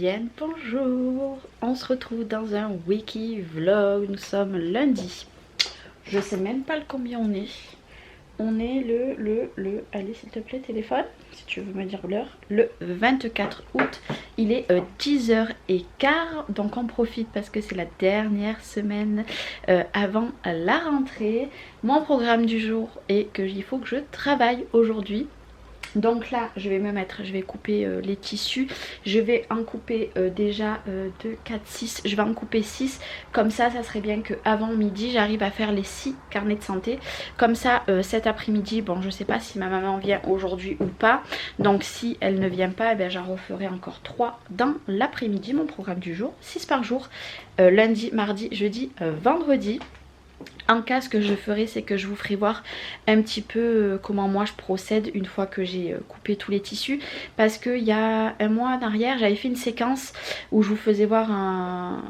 bien bonjour. On se retrouve dans un wiki vlog. Nous sommes lundi. Je sais même pas le combien on est. On est le allez s'il te plaît téléphone, si tu veux me dire l'heure. Le 24 août. Il est 10h15. Donc on profite parce que c'est la dernière semaine avant la rentrée. Mon programme du jour est que il faut que je travaille aujourd'hui. Donc là je vais couper les tissus. Je vais en couper déjà 2, 4, 6. Je vais en couper 6. Comme ça serait bien que avant midi j'arrive à faire les 6 carnets de santé. Comme ça cet après-midi, bon je sais pas si ma maman vient aujourd'hui ou pas. Donc si elle ne vient pas, eh j'en referai encore 3 dans l'après-midi. Mon programme du jour, 6 par jour. Lundi, mardi, jeudi, vendredi. En cas, ce que je ferai, c'est que je vous ferai voir un petit peu comment moi je procède une fois que j'ai coupé tous les tissus. Parce qu'il y a un mois en arrière, j'avais fait une séquence où je vous faisais voir un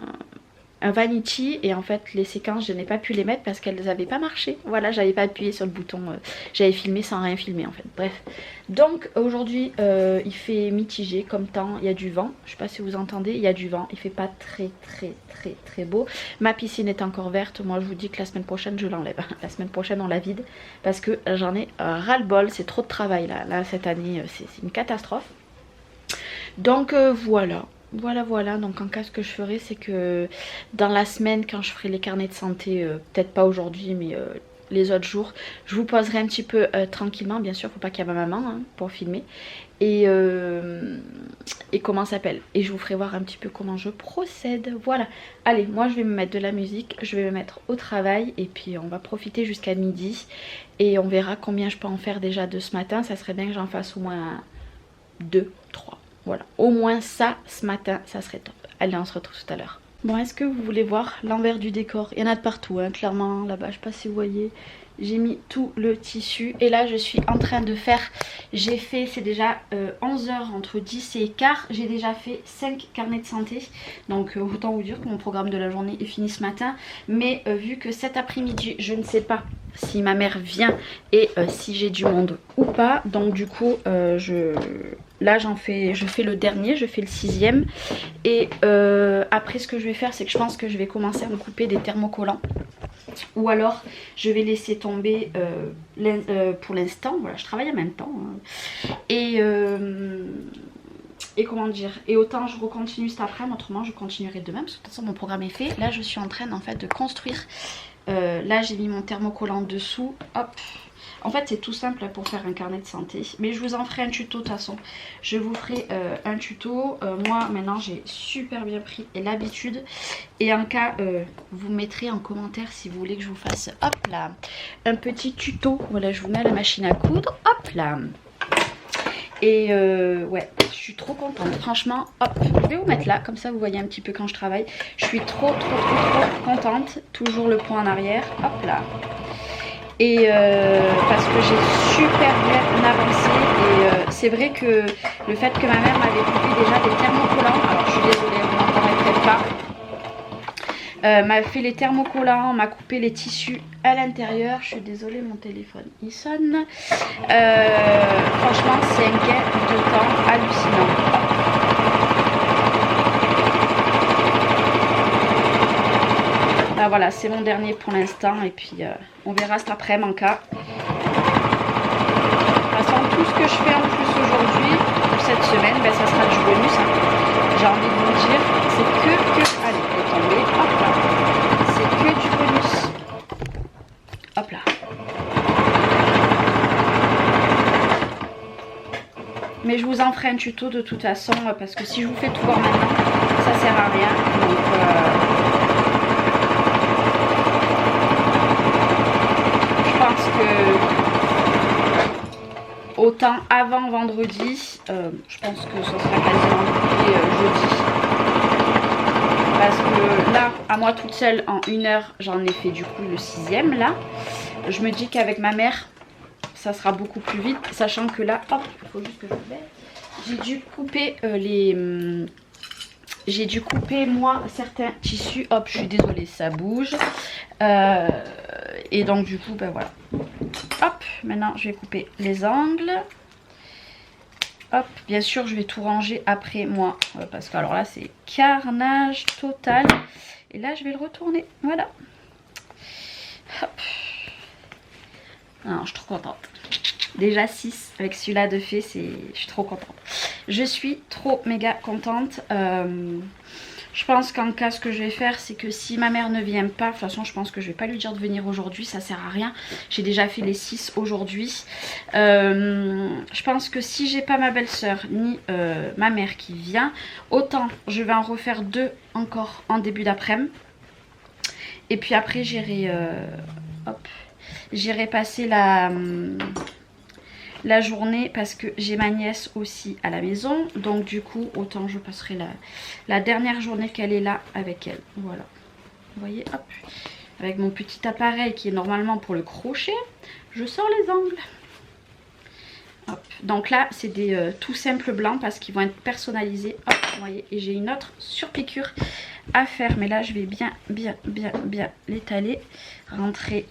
vanity. Et en fait, les séquences, je n'ai pas pu les mettre parce qu'elles n'avaient pas marché. Voilà, j'avais pas appuyé sur le bouton. J'avais filmé sans rien filmer en fait. Bref. Donc aujourd'hui, il fait mitigé comme temps. Il y a du vent. Je sais pas si vous entendez, il y a du vent. Il fait pas très beau. Ma piscine est encore verte. Moi je vous dis que la semaine prochaine je l'enlève. La semaine prochaine on la vide parce que j'en ai ras-le-bol. C'est trop de travail là cette année, c'est une catastrophe. Donc voilà. Donc en cas ce que je ferai, c'est que dans la semaine quand je ferai les carnets de santé, peut-être pas aujourd'hui mais les autres jours, je vous poserai un petit peu tranquillement. Bien sûr faut pas qu'il y ait ma maman pour filmer. Et comment ça s'appelle, et je vous ferai voir un petit peu comment je procède. Voilà, allez, moi je vais me mettre de la musique, je vais me mettre au travail et puis on va profiter jusqu'à midi et on verra combien je peux en faire déjà de ce matin. Ça serait bien que j'en fasse au moins 2, 3, voilà, au moins ça ce matin, ça serait top. Allez, on se retrouve tout à l'heure. Bon, est-ce que vous voulez voir l'envers du décor? Il y en a de partout, hein, clairement, là-bas, je sais pas si vous voyez. J'ai mis tout le tissu et là je suis en train de faire, j'ai fait, c'est déjà 11h, entre 10 et quart, j'ai déjà fait 5 carnets de santé. Donc autant vous dire que mon programme de la journée est fini ce matin. Mais vu que cet après-midi je ne sais pas si ma mère vient et si j'ai du monde ou pas. Donc du coup là je fais le dernier, je fais le 6e. Et après ce que je vais faire, c'est que je pense que je vais commencer à me couper des thermocollants. Ou alors je vais laisser tomber pour l'instant. Voilà, je travaille en même temps. Et comment dire, et autant je recontinue cet après-midi, autrement je continuerai demain parce que de toute façon mon programme est fait. Là je suis en train en fait de construire. Là j'ai mis mon thermocollant dessous. Hop. En fait c'est tout simple pour faire un carnet de santé. Mais je vous en ferai un tuto de toute façon. Je vous ferai un tuto. Moi maintenant j'ai super bien pris l'habitude. Et en cas vous mettrez en commentaire si vous voulez que je vous fasse hop là un petit tuto. Voilà, je vous mets à la machine à coudre. Hop là. Et ouais, je suis trop contente. Franchement, hop, je vais vous mettre là. Comme ça vous voyez un petit peu quand je travaille. Je suis trop contente. Toujours le point en arrière. Hop là. Et parce que j'ai super bien avancé. Et c'est vrai que le fait que ma mère m'avait coupé déjà des thermocollants. Alors je suis désolée, vous n'entendrez peut-être pas. M'a fait les thermocollants, m'a coupé les tissus à l'intérieur. Je suis désolée, mon téléphone il sonne. Franchement c'est un gain de temps hallucinant. Là voilà, c'est mon dernier pour l'instant. Et puis on verra cet après-midi en cas. De toute façon tout ce que je fais en plus aujourd'hui pour cette semaine, ben, ça sera du bonus j'ai envie de vous dire. C'est que allez, faut tomber, hop là. C'est que du bonus. Hop là. Mais je vous en ferai un tuto de toute façon parce que si je vous fais tout voir maintenant, ça sert à rien. Donc je pense que autant avant vendredi, je pense que ça sera quasiment jeudi. Parce que là, à moi toute seule, en 1 heure, j'en ai fait du coup le 6e là. Je me dis qu'avec ma mère, ça sera beaucoup plus vite. Sachant que là, hop, il faut juste que je baisse. J'ai dû couper j'ai dû couper moi certains tissus. Hop, je suis désolée, ça bouge. Et donc du coup, ben voilà. Hop, maintenant je vais couper les angles. hop, bien sûr je vais tout ranger après moi. Parce que alors là c'est carnage total. Et là je vais le retourner, voilà. Hop. Non, je suis trop contente. Déjà 6 avec celui-là de fait, je suis trop contente. Je suis trop méga contente. Je pense qu'en cas, ce que je vais faire, c'est que si ma mère ne vient pas, de toute façon, je pense que je vais pas lui dire de venir aujourd'hui, ça sert à rien. J'ai déjà fait les 6 aujourd'hui. Je pense que si j'ai pas ma belle-sœur ni ma mère qui vient, autant je vais en refaire 2 encore en début d'après-midi. Et puis après, j'irai passer la journée parce que j'ai ma nièce aussi à la maison. Donc du coup, autant je passerai la dernière journée qu'elle est là avec elle. Voilà. Vous voyez, hop. Avec mon petit appareil qui est normalement pour le crochet, je sors les angles. Hop. Donc là, c'est des tout simples blancs parce qu'ils vont être personnalisés. Hop, vous voyez. Et j'ai une autre surpiqûre à faire. Mais là, je vais bien l'étaler. Rentrer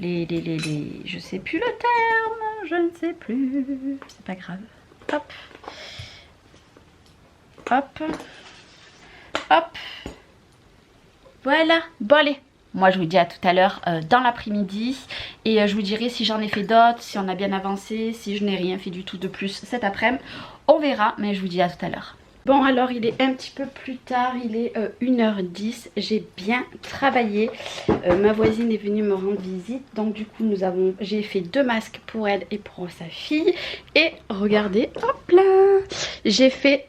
je sais plus le terme, je ne sais plus, c'est pas grave. Hop, hop, hop, voilà. Bon allez, moi je vous dis à tout à l'heure dans l'après-midi et je vous dirai si j'en ai fait d'autres, si on a bien avancé, si je n'ai rien fait du tout de plus cet après-midi, on verra, mais je vous dis à tout à l'heure. Bon alors il est un petit peu plus tard, il est 1h10, j'ai bien travaillé, ma voisine est venue me rendre visite, donc du coup j'ai fait 2 masques pour elle et pour sa fille, et regardez, hop là, j'ai fait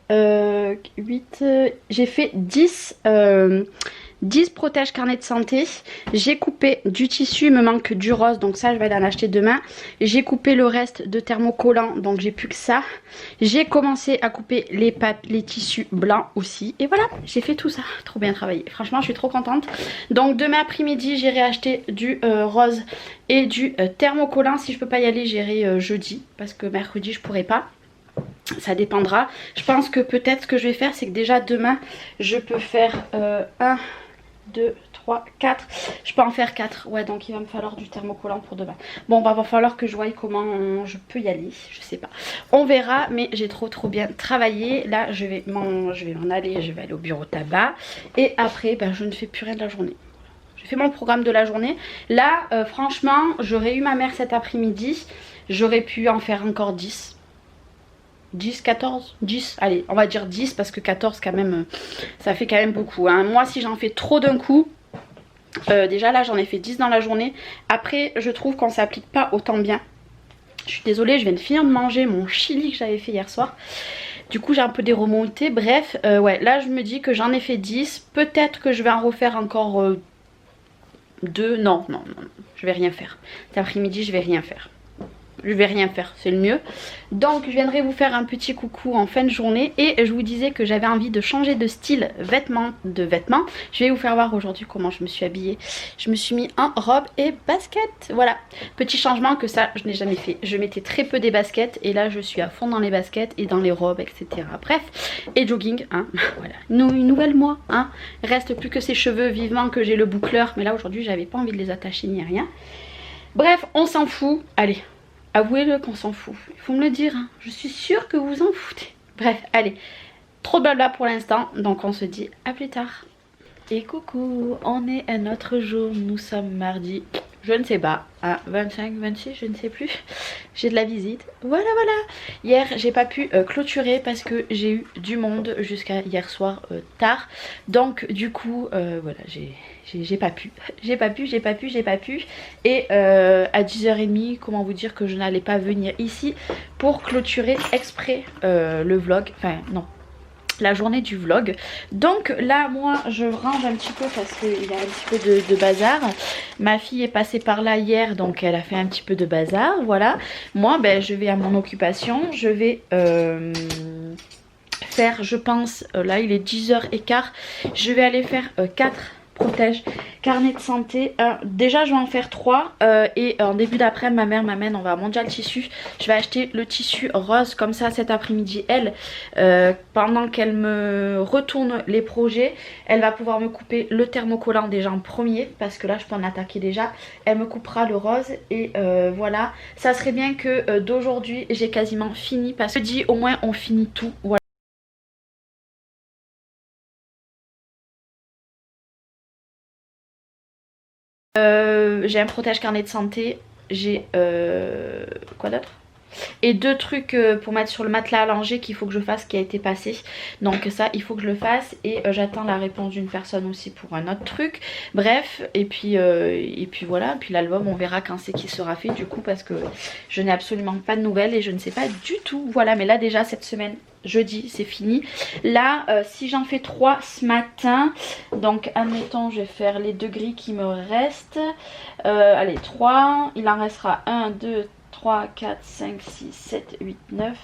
10 protège carnet de santé. J'ai coupé du tissu, il me manque du rose, donc ça je vais aller en acheter demain. J'ai coupé le reste de thermocollants, donc j'ai plus que ça. J'ai commencé à couper les tissus blancs aussi. Et voilà, j'ai fait tout ça, trop bien travaillé. Franchement je suis trop contente. Donc demain après-midi j'irai acheter du rose et du thermocollant. Si je peux pas y aller, j'irai jeudi, parce que mercredi je pourrai pas. Ça dépendra. Je pense que peut-être ce que je vais faire, c'est que déjà demain je peux faire 1, 2, 3, 4. Je peux en faire 4. Ouais, donc il va me falloir du thermocollant pour demain. Bon, bah va falloir que je voie comment je peux y aller. Je sais pas. On verra, mais j'ai trop bien travaillé. Là, je vais m'en aller. Je vais aller au bureau tabac. Et après, bah, je ne fais plus rien de la journée. J'ai fait mon programme de la journée. Là, franchement, j'aurais eu ma mère cet après-midi. J'aurais pu en faire encore 10. 10, 14, 10, allez on va dire 10 parce que 14 quand même ça fait quand même beaucoup hein. Moi si j'en fais trop d'un coup, déjà là j'en ai fait 10 dans la journée, après je trouve qu'on s'applique pas autant bien. Je suis désolée, je viens de finir de manger mon chili que j'avais fait hier soir, du coup j'ai un peu des remontées, bref ouais là je me dis que j'en ai fait 10, peut-être que je vais en refaire encore 2, non, je vais rien faire, cet après-midi je vais rien faire. Je vais rien faire, c'est le mieux. Donc je viendrai vous faire un petit coucou en fin de journée. Et je vous disais que j'avais envie de changer de style de vêtements. Je vais vous faire voir aujourd'hui comment je me suis habillée. Je me suis mis en robe et basket. Voilà, petit changement que ça je n'ai jamais fait. Je mettais très peu des baskets et là je suis à fond dans les baskets et dans les robes, etc. Bref, et jogging, hein. Voilà, une nouvelle moi, hein. Reste plus que ces cheveux, vivement que j'ai le boucleur. Mais là aujourd'hui j'avais pas envie de les attacher ni rien. Bref, on s'en fout, allez. Avouez-le qu'on s'en fout. Il faut me le dire, hein. Je suis sûre que vous en foutez. Bref, allez. Trop de blabla pour l'instant. Donc on se dit à plus tard. Et coucou, on est un autre jour. Nous sommes mardi, je ne sais pas, à 25, 26, je ne sais plus. J'ai de la visite. Voilà. Hier, j'ai pas pu clôturer parce que j'ai eu du monde jusqu'à hier soir tard. Donc du coup, voilà, j'ai pas pu. J'ai pas pu. Et à 10h30, comment vous dire que je n'allais pas venir ici pour clôturer exprès le vlog. Enfin, non. La journée du vlog. Donc là moi je range un petit peu parce qu'il y a un petit peu de bazar. Ma fille est passée par là hier, donc elle a fait un petit peu de bazar. Voilà, moi ben je vais à mon occupation. Je vais faire, je pense, là il est 10h15, je vais aller faire 4 protège carnet de santé. Déjà je vais en faire 3 et en début d'après ma mère m'amène, on va à Mondial Tissu. Je vais acheter le tissu rose comme ça cet après-midi. Elle, pendant qu'elle me retourne les projets, elle va pouvoir me couper le thermocollant déjà en premier parce que là je peux en attaquer déjà. Elle me coupera le rose et voilà. Ça serait bien que d'aujourd'hui j'ai quasiment fini parce que jeudi au moins on finit tout. Voilà. J'ai un protège carnet de santé, j'ai quoi d'autre, et 2 trucs pour mettre sur le matelas à langer qu'il faut que je fasse qui a été passé. Donc ça il faut que je le fasse et j'attends la réponse d'une personne aussi pour un autre truc. Bref et puis voilà. Puis l'album on verra quand c'est qu'il sera fait du coup parce que je n'ai absolument pas de nouvelles et je ne sais pas du tout. Voilà, mais là déjà cette semaine jeudi c'est fini. Là si j'en fais 3 ce matin, donc admettons je vais faire les 2 gris qui me restent. Allez 3, il en restera 1, 2, 3, 4, 5, 6, 7, 8, 9,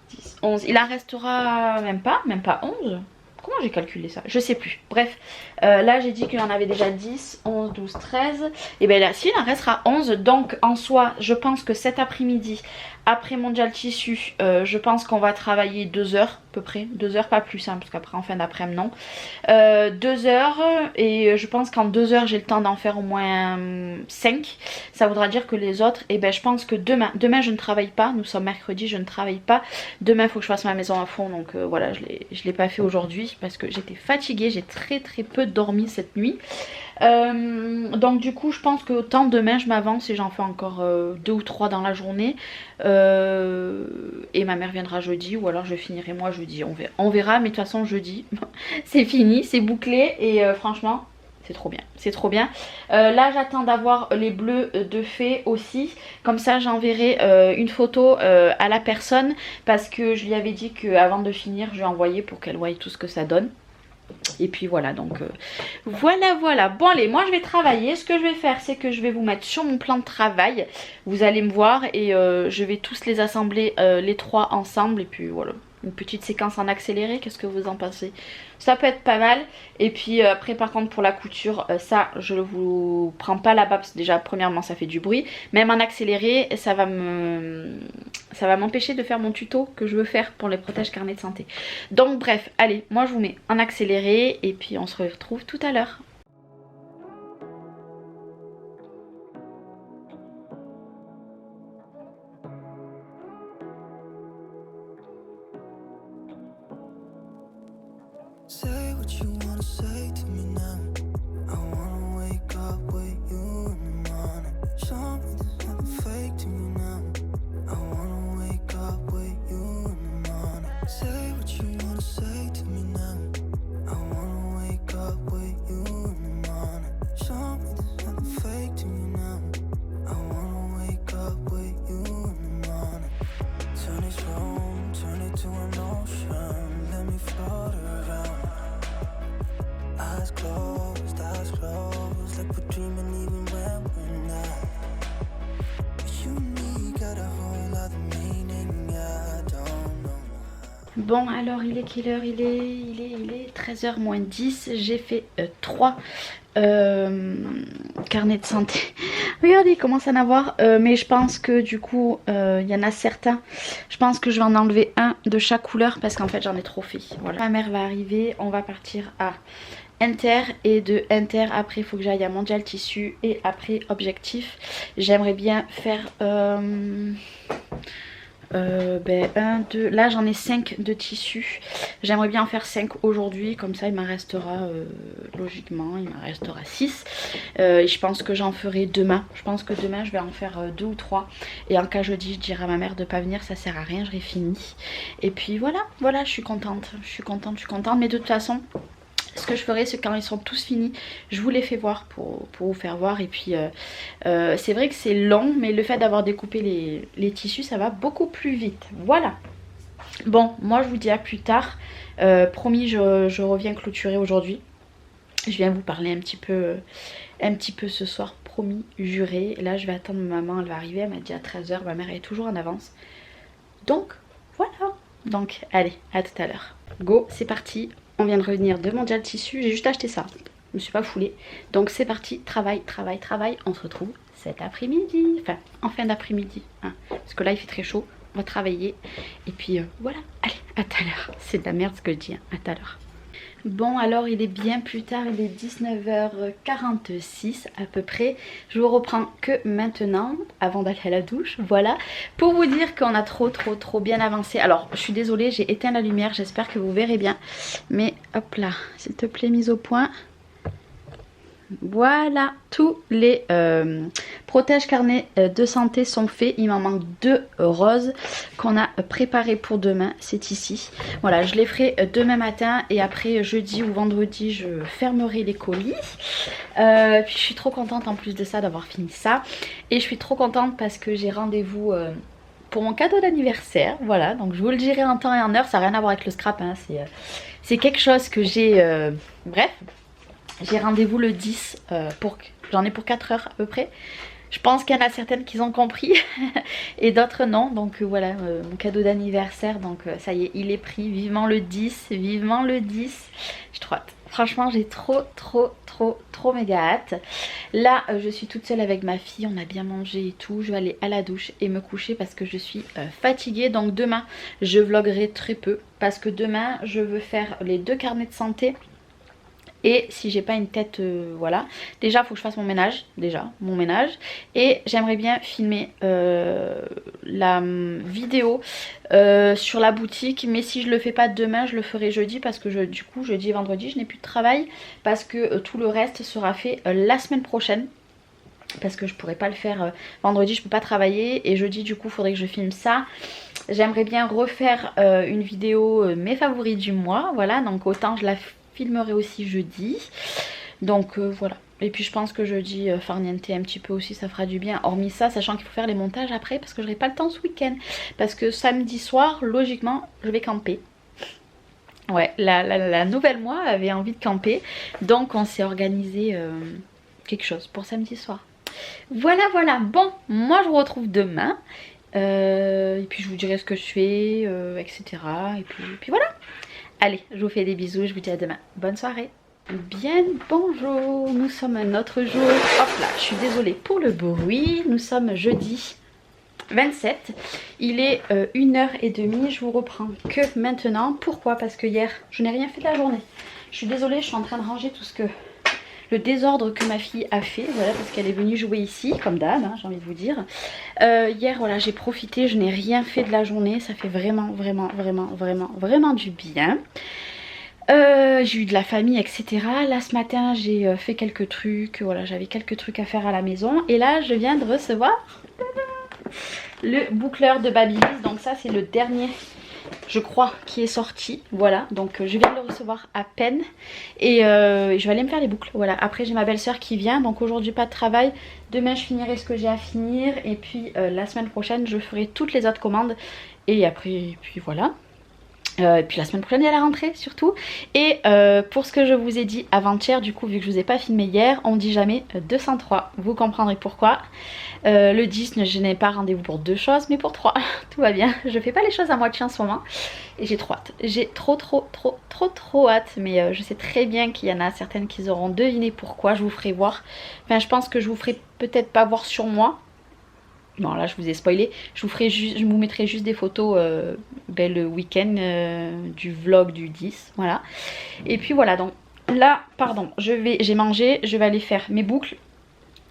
10, 11. Il en restera même pas 11. Comment j'ai calculé ça? Je sais plus. Bref, là j'ai dit qu'il y en avait déjà 10, 11, 12, 13. Et bien là, si, il en restera 11. Donc en soi, je pense que cet après-midi, après Mondial Tissu, je pense qu'on va travailler 2 heures à peu près. 2 heures, pas plus, hein, parce qu'après en fin d'après-midi, non. 2 heures, et je pense qu'en 2 heures, j'ai le temps d'en faire au moins 5. Ça voudra dire que les autres, et ben je pense que demain je ne travaille pas. Nous sommes mercredi, je ne travaille pas. Demain, il faut que je fasse ma maison à fond. Donc voilà, je l'ai pas fait aujourd'hui parce que j'étais fatiguée. J'ai très peu dormi cette nuit. Donc du coup je pense que autant demain je m'avance et j'en fais encore 2 ou 3 dans la journée et ma mère viendra jeudi ou alors je finirai moi jeudi, on verra, mais de toute façon jeudi c'est fini, c'est bouclé et franchement c'est trop bien, c'est trop bien. Là j'attends d'avoir les bleus de fée aussi, comme ça j'enverrai une photo à la personne parce que je lui avais dit qu'avant de finir je lui envoyais pour qu'elle voie tout ce que ça donne. Et puis voilà, donc voilà. Bon allez, moi je vais travailler. Ce que je vais faire, c'est que je vais vous mettre sur mon plan de travail. Vous allez me voir et je vais tous les assembler les 3 ensemble. Et puis voilà, une petite séquence en accéléré. Qu'est-ce que vous en pensez? Ça peut être pas mal. Et puis après par contre pour la couture, ça je ne vous prends pas là-bas parce que déjà premièrement ça fait du bruit. Même en accéléré, ça va m'empêcher de faire mon tuto que je veux faire pour les protèges carnet de santé. Donc bref, allez, moi je vous mets en accéléré et puis on se retrouve tout à l'heure. Say what you wanna say to me now. I wanna wake up with you in the morning. Show me there's nothing fake to me now. I wanna wake up with you in the morning. Say what you wanna say to me now. I wanna wake up with you in the morning. Show me there's nothing fake to me now. I wanna wake up with you in the morning. Turn this room, turn it to an ocean. Let me float around. Eyes closed, like we're dreaming even when we're not. You and me got a whole other meaning, I don't know. Bon alors il est quelle heure? Il est 13h moins 10. J'ai fait 3 carnets de santé. Regardez, il commence à en avoir. Mais je pense que du coup il y en a certains. Je pense que je vais en enlever un de chaque couleur parce qu'en fait j'en ai trop fait. Voilà. Ma mère va arriver, on va partir à Inter et de Inter après il faut que j'aille à Mondial Tissu et après Objectif. J'aimerais bien faire 1, 2, là j'en ai 5 de tissu. J'aimerais bien en faire 5 aujourd'hui, comme ça il m'en restera logiquement, il m'en restera 6 et je pense que j'en ferai demain. Je pense que demain je vais en faire 2 ou 3 et en cas jeudi je dirai à ma mère de pas venir, ça sert à rien, j'aurai fini. Et puis voilà, je suis contente, mais de toute façon ce que je ferai c'est quand ils sont tous finis je vous les fais voir pour vous faire voir. Et puis c'est vrai que c'est long mais le fait d'avoir découpé les tissus ça va beaucoup plus vite. Voilà, bon moi je vous dis à plus tard. Promis je reviens clôturer aujourd'hui. Je viens vous parler un petit peu ce soir, promis, juré. Là je vais attendre ma maman, elle va arriver, elle m'a dit à 13h, ma mère est toujours en avance. Donc voilà, donc allez, à tout à l'heure. Go, c'est parti. On vient de revenir de Mondial Tissu, j'ai juste acheté ça. Je me suis pas foulée. Donc c'est parti, travail, travail, travail. On se retrouve cet après-midi. Enfin, en fin d'après-midi. Hein, parce que là, il fait très chaud. On va travailler. Et puis voilà. Allez, à tout à l'heure. C'est de la merde ce que je dis. Hein. À tout à l'heure. Bon, alors il est bien plus tard. Il est 19h46 à peu près. Je vous reprends que maintenant, avant d'aller à la douche. Voilà. Pour vous dire qu'on a trop bien avancé. Alors, je suis désolée, j'ai éteint la lumière. J'espère que vous verrez bien. Mais hop là, s'il te plaît, mise au point. Voilà, tous les protège carnets de santé sont faits. Il m'en manque 2 roses qu'on a préparés pour demain. C'est ici. Voilà, je les ferai demain matin et après jeudi ou vendredi, je fermerai les colis. Puis je suis trop contente en plus de ça d'avoir fini ça. Et je suis trop contente parce que j'ai rendez-vous pour mon cadeau d'anniversaire. Voilà, donc je vous le dirai en temps et en heure. Ça n'a rien à voir avec le scrap. Hein. C'est quelque chose que j'ai... bref. J'ai rendez-vous le 10, j'en ai pour 4 heures à peu près. Je pense qu'il y en a certaines qui ont compris et d'autres non. Donc voilà, mon cadeau d'anniversaire, donc ça y est, il est pris. Vivement le 10, vivement le 10. J'ai trop hâte. Franchement, j'ai trop méga hâte. Là, je suis toute seule avec ma fille, on a bien mangé et tout. Je vais aller à la douche et me coucher parce que je suis fatiguée. Donc demain, je vloggerai très peu parce que demain, je veux faire les 2 carnets de santé. Et si j'ai pas une tête, voilà. Déjà, il faut que je fasse mon ménage. Et j'aimerais bien filmer la vidéo sur la boutique. Mais si je le fais pas demain, je le ferai jeudi. Parce que du coup, jeudi et vendredi, je n'ai plus de travail. Parce que tout le reste sera fait la semaine prochaine. Parce que je pourrais pas le faire vendredi, je peux pas travailler. Et jeudi, du coup, il faudrait que je filme ça. J'aimerais bien refaire une vidéo mes favoris du mois. Voilà, donc autant je la filmerai aussi jeudi. Donc voilà. Et puis je pense que jeudi farnienter un petit peu aussi, ça fera du bien. Hormis ça, sachant qu'il faut faire les montages après parce que j'aurai pas le temps ce week-end. Parce que samedi soir, logiquement, je vais camper. Ouais, la nouvelle moi avait envie de camper. Donc on s'est organisé quelque chose pour samedi soir. Voilà. Bon, moi je vous retrouve demain. Et puis je vous dirai ce que je fais, etc. Et puis voilà. Allez, je vous fais des bisous, je vous dis à demain. Bonne soirée. Bien, bonjour, nous sommes un autre jour. Hop là, je suis désolée pour le bruit. Nous sommes jeudi 27. Il est 1h30, je vous reprends que maintenant. Pourquoi? Parce que hier, je n'ai rien fait de la journée. Je suis désolée, je suis en train de ranger tout ce que... le désordre que ma fille a fait, voilà, parce qu'elle est venue jouer ici, comme d'hab, hein, j'ai envie de vous dire. Hier, voilà, j'ai profité, je n'ai rien fait de la journée, ça fait vraiment du bien. J'ai eu de la famille, etc. Là, ce matin, j'ai fait quelques trucs, voilà, j'avais quelques trucs à faire à la maison. Et là, je viens de recevoir le boucleur de Babyliss, donc ça, c'est le dernier... je crois qui est sorti, voilà, donc je viens de le recevoir à peine et je vais aller me faire les boucles, voilà. Après j'ai ma belle-sœur qui vient, donc aujourd'hui pas de travail, demain je finirai ce que j'ai à finir et puis la semaine prochaine je ferai toutes les autres commandes et après, puis voilà. Et puis la semaine prochaine il y a la rentrée surtout. Et pour ce que je vous ai dit avant-hier, du coup vu que je vous ai pas filmé hier, on dit jamais 203, vous comprendrez pourquoi. Le 10, je n'ai pas rendez-vous pour 2 choses mais pour 3, tout va bien. Je fais pas les choses à moitié en ce moment et j'ai trop hâte. J'ai trop hâte, mais je sais très bien qu'il y en a certaines qui auront deviné pourquoi. Je vous ferai voir, enfin je pense que je vous ferai peut-être pas voir sur moi. Bon là je vous ai spoilé, je vous mettrai juste des photos le week-end du vlog du 10, voilà. Et puis voilà, donc là, pardon, j'ai mangé, je vais aller faire mes boucles.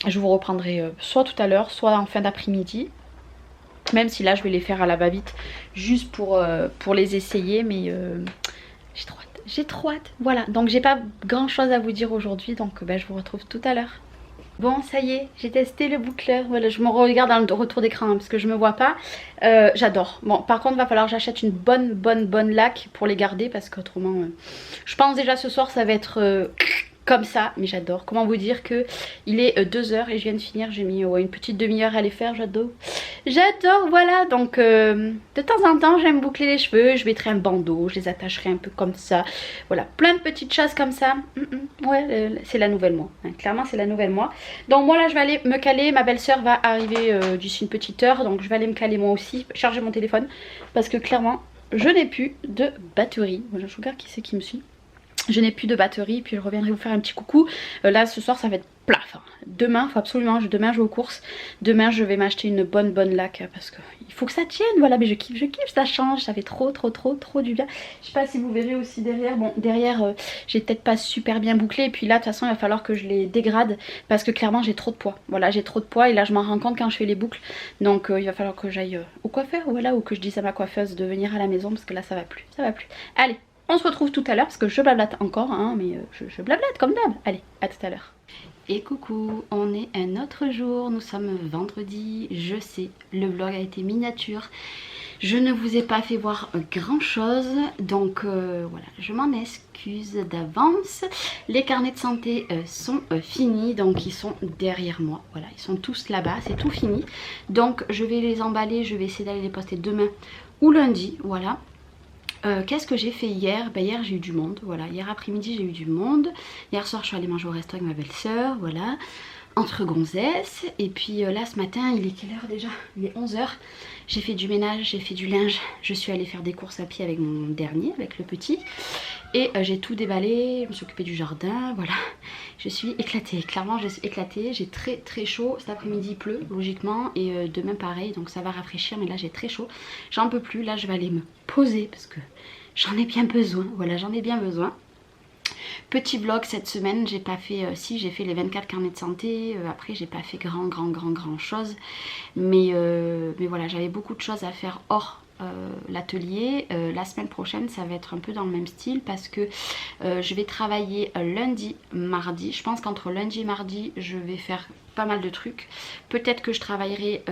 Je vous reprendrai soit tout à l'heure, soit en fin d'après-midi. Même si là je vais les faire à la va-vite, juste pour les essayer, mais j'ai trop hâte, voilà. Donc j'ai pas grand chose à vous dire aujourd'hui, donc je vous retrouve tout à l'heure. Bon, ça y est, j'ai testé le boucleur. Voilà, je me regarde dans le retour d'écran hein, parce que je me vois pas. J'adore. Bon, par contre, il va falloir que j'achète une bonne laque pour les garder parce qu'autrement, je pense déjà ce soir ça va être comme ça. Mais j'adore. Comment vous dire que il est 2h et je viens de finir. J'ai mis une petite demi-heure à les faire. J'adore. J'adore, voilà. Donc, de temps en temps, j'aime boucler les cheveux. Je mettrai un bandeau, je les attacherai un peu comme ça. Voilà, plein de petites choses comme ça. Ouais, c'est la nouvelle moi. Hein, clairement, c'est la nouvelle moi. Donc, moi, là, je vais aller me caler. Ma belle-sœur va arriver d'ici une petite heure. Donc, je vais aller me caler moi aussi. Charger mon téléphone. Parce que clairement, je n'ai plus de batterie. Voilà, je regarde qui c'est qui me suit. Je n'ai plus de batterie, puis je reviendrai vous faire un petit coucou. Là ce soir ça va être plat. Enfin, demain, faut absolument, demain je vais aux courses. Demain je vais m'acheter une bonne laque parce que il faut que ça tienne. Voilà, mais je kiffe, ça change, ça fait trop du bien. Je sais pas si vous verrez aussi derrière. Bon, derrière j'ai peut-être pas super bien bouclé. Et puis là de toute façon il va falloir que je les dégrade parce que clairement j'ai trop de poids. Voilà, j'ai trop de poids et là je m'en rends compte quand je fais les boucles. Donc il va falloir que j'aille au coiffeur, voilà, ou que je dise à ma coiffeuse de venir à la maison parce que là ça va plus, ça va plus. Allez. On se retrouve tout à l'heure parce que je blablate encore, hein, mais je blablate comme d'hab. Allez, à tout à l'heure. Et coucou, on est un autre jour, nous sommes vendredi, je sais, le vlog a été miniature. Je ne vous ai pas fait voir grand chose, donc voilà, je m'en excuse d'avance. Les carnets de santé sont finis, donc ils sont derrière moi, voilà, ils sont tous là-bas, c'est tout fini. Donc je vais les emballer, je vais essayer d'aller les poster demain ou lundi, voilà. Qu'est-ce que j'ai fait hier? Bah, hier j'ai eu du monde, voilà, hier après-midi j'ai eu du monde. Hier soir je suis allée manger au resto avec ma belle-sœur, voilà, entre gonzesses. Et puis là ce matin, il est quelle heure déjà? Il est 11 h. J'ai fait du ménage, j'ai fait du linge, je suis allée faire des courses à pied avec mon dernier, avec le petit. Et j'ai tout déballé, je me suis occupée du jardin, voilà. Je suis éclatée, clairement je suis éclatée, j'ai très chaud. Cet après-midi il pleut logiquement et demain pareil, donc ça va rafraîchir, mais là j'ai très chaud. J'en peux plus, là je vais aller me poser parce que j'en ai bien besoin, voilà, j'en ai bien besoin. Petit vlog cette semaine, j'ai pas fait, si j'ai fait les 24 carnets de santé, après j'ai pas fait grand chose, mais voilà, j'avais beaucoup de choses à faire hors l'atelier. La semaine prochaine ça va être un peu dans le même style parce que je vais travailler lundi, mardi. Je pense qu'entre lundi et mardi je vais faire pas mal de trucs. Peut-être que je travaillerai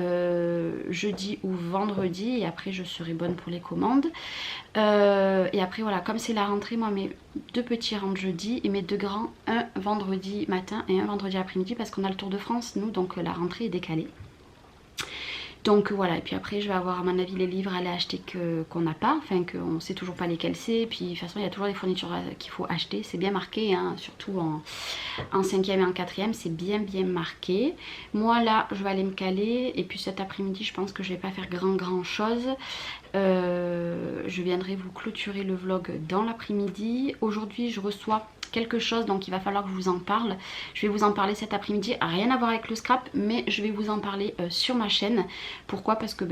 jeudi ou vendredi et après je serai bonne pour les commandes. Et après voilà, comme c'est la rentrée, moi mes deux petits rentrent jeudi et mes deux grands un vendredi matin et un vendredi après-midi parce qu'on a le Tour de France nous, donc la rentrée est décalée. Donc voilà, et puis après je vais avoir à mon avis les livres à aller acheter qu'on n'a pas, enfin qu'on ne sait toujours pas lesquels c'est. Et puis de toute façon il y a toujours des fournitures qu'il faut acheter, c'est bien marqué, hein, surtout en 5e et en 4e, c'est bien marqué. Moi là je vais aller me caler et puis cet après-midi je pense que je vais pas faire grand chose. Je viendrai vous clôturer le vlog dans l'après-midi. Aujourd'hui je reçois quelque chose donc il va falloir que je vous en parle. Je vais vous en parler cet après-midi, rien à voir avec le scrap mais je vais vous en parler sur ma chaîne. Pourquoi? Parce que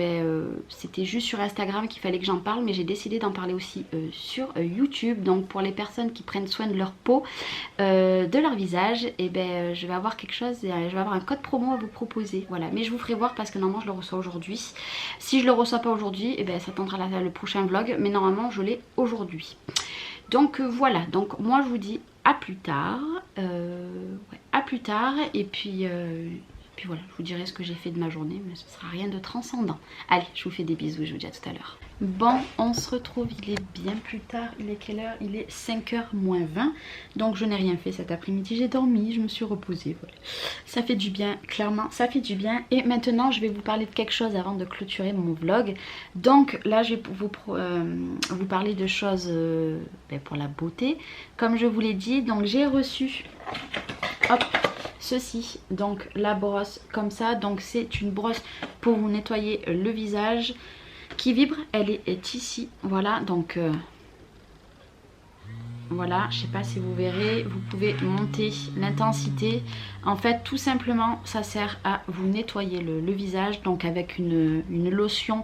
c'était juste sur Instagram qu'il fallait que j'en parle, mais j'ai décidé d'en parler aussi sur YouTube. Donc pour les personnes qui prennent soin de leur peau, de leur visage, et je vais avoir quelque chose, je vais avoir un code promo à vous proposer, voilà. Mais je vous ferai voir parce que normalement je le reçois aujourd'hui. Si je le reçois pas aujourd'hui, ça attendra le prochain vlog, mais normalement je l'ai aujourd'hui. Donc voilà, donc moi je vous dis à plus tard, à plus tard, et puis voilà, je vous dirai ce que j'ai fait de ma journée, mais ce sera rien de transcendant. Allez, je vous fais des bisous et je vous dis à tout à l'heure. Bon, on se retrouve, il est bien plus tard, il est quelle heure? Il est 5 h moins 20, donc je n'ai rien fait cet après-midi, j'ai dormi, je me suis reposée, voilà. Ça fait du bien, clairement, ça fait du bien. Et maintenant, je vais vous parler de quelque chose avant de clôturer mon vlog. Donc là, je vais vous parler de choses pour la beauté. Comme je vous l'ai dit, donc j'ai reçu, hop, ceci, donc la brosse comme ça. Donc c'est une brosse pour vous nettoyer le visage qui vibre, elle est ici, voilà. Donc voilà, je sais pas si vous verrez, vous pouvez monter l'intensité. En fait tout simplement ça sert à vous nettoyer le visage, donc avec une lotion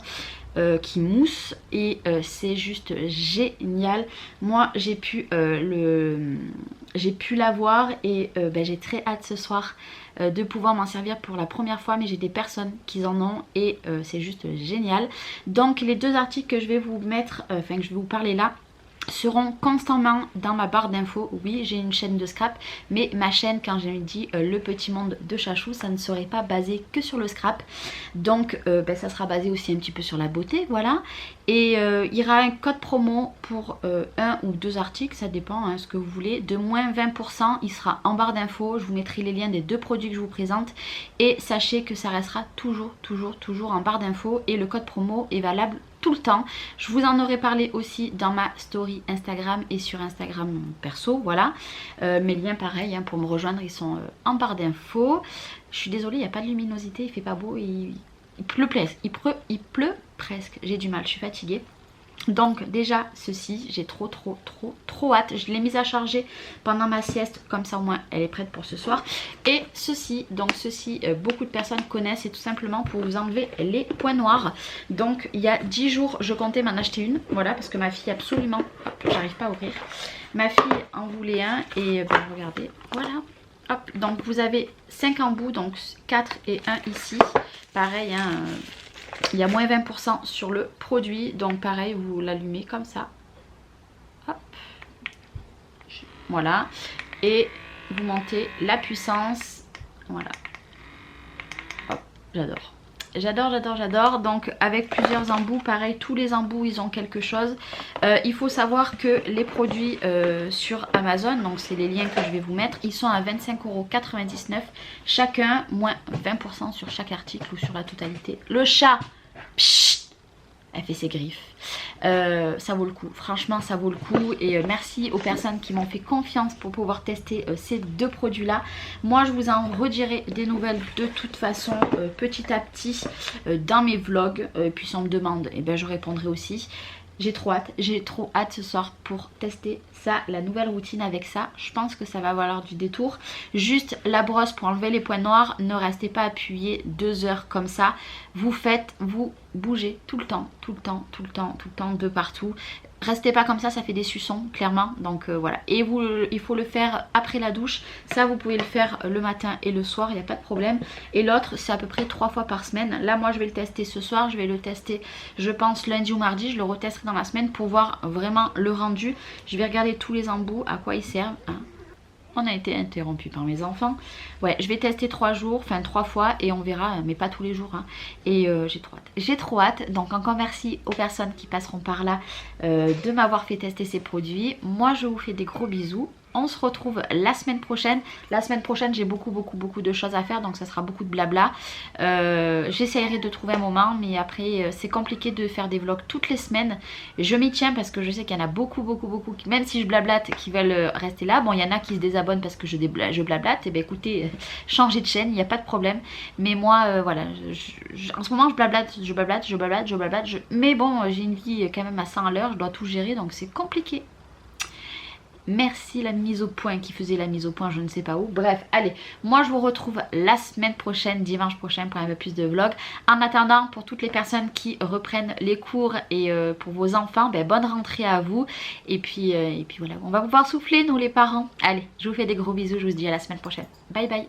qui mousse et c'est juste génial. Moi j'ai pu l'avoir et j'ai très hâte ce soir de pouvoir m'en servir pour la première fois, mais j'ai des personnes qui en ont et c'est juste génial. Donc les deux articles que je vais vous mettre, que je vais vous parler là, seront constamment dans ma barre d'infos. Oui, j'ai une chaîne de scrap, mais ma chaîne, quand j'ai dit le petit monde de Chachou, ça ne serait pas basé que sur le scrap. Donc ça sera basé aussi un petit peu sur la beauté, voilà. Et il y aura un code promo pour un ou deux articles, ça dépend ce que vous voulez, de moins 20%. Il sera en barre d'infos, je vous mettrai les liens des deux produits que je vous présente. Et sachez que ça restera toujours en barre d'infos et le code promo est valable tout le temps. Je vous en aurai parlé aussi dans ma story Instagram et sur Instagram perso, voilà. Mes liens pareil, pour me rejoindre, ils sont en barre d'infos. Je suis désolée, il n'y a pas de luminosité, il fait pas beau, il pleut presque, j'ai du mal, je suis fatiguée. Donc déjà ceci, j'ai trop hâte. Je l'ai mise à charger pendant ma sieste, comme ça au moins elle est prête pour ce soir. Et ceci, donc ceci beaucoup de personnes connaissent, c'est tout simplement pour vous enlever les points noirs. Donc il y a 10 jours je comptais m'en acheter une, voilà, parce que ma fille absolument, hop, j'arrive pas à ouvrir. Ma fille en voulait un et ben, regardez, voilà. Hop, donc vous avez 5 embouts, donc 4 et 1 ici. Pareil, hein, il y a moins 20% sur le produit. Donc pareil, vous l'allumez comme ça. Hop. Voilà. Et vous montez la puissance. Voilà. Hop, j'adore. J'adore. Donc avec plusieurs embouts, pareil, tous les embouts ils ont quelque chose. Il faut savoir que les produits sur Amazon, donc c'est les liens que je vais vous mettre, ils sont à 25,99 € chacun, moins 20% sur chaque article ou sur la totalité. Le chat, pshht, elle fait ses griffes. Ça vaut le coup, franchement ça vaut le coup. Et merci aux personnes qui m'ont fait confiance pour pouvoir tester ces deux produits là. Moi je vous en redirai des nouvelles de toute façon petit à petit dans mes vlogs. Et puis si on me demande, et ben je répondrai aussi. J'ai trop hâte ce soir pour tester ça, la nouvelle routine avec ça. Je pense que ça va valoir du détour. Juste la brosse pour enlever les points noirs, ne restez pas appuyé 2 heures comme ça. Vous bougez tout le temps, de partout. Restez pas comme ça fait des suçons clairement. Donc voilà. Et il faut le faire après la douche. Ça vous pouvez le faire le matin et le soir, il n'y a pas de problème. Et l'autre c'est à peu près 3 fois par semaine. Là moi je vais le tester ce soir, je vais le tester je pense lundi ou mardi. Je le retesterai dans la semaine pour voir vraiment le rendu. Je vais regarder tous les embouts, à quoi ils servent, hein. On a été interrompu par mes enfants. Ouais, je vais tester 3 jours, enfin 3 fois et on verra, mais pas tous les jours, hein. Et j'ai trop hâte. Donc encore merci aux personnes qui passeront par là de m'avoir fait tester ces produits. Moi je vous fais des gros bisous. On se retrouve la semaine prochaine. La semaine prochaine j'ai beaucoup de choses à faire, donc ça sera beaucoup de blabla. J'essaierai de trouver un moment, mais après c'est compliqué de faire des vlogs toutes les semaines. Je m'y tiens parce que je sais qu'il y en a beaucoup, même si je blablate, qui veulent rester là. Bon, il y en a qui se désabonnent parce que je blablate. Et ben écoutez, changez de chaîne, il n'y a pas de problème. Mais moi voilà, en ce moment je blablate. Mais bon, j'ai une vie quand même à 100 à l'heure, je dois tout gérer, donc c'est compliqué. Merci la mise au point qui faisait la mise au point, je ne sais pas où. Bref, allez, moi je vous retrouve la semaine prochaine, dimanche prochain pour un peu plus de vlogs. En attendant, pour toutes les personnes qui reprennent les cours et pour vos enfants, ben, bonne rentrée à vous. Et puis voilà, on va pouvoir souffler nous les parents. Allez, je vous fais des gros bisous, je vous dis à la semaine prochaine. Bye bye.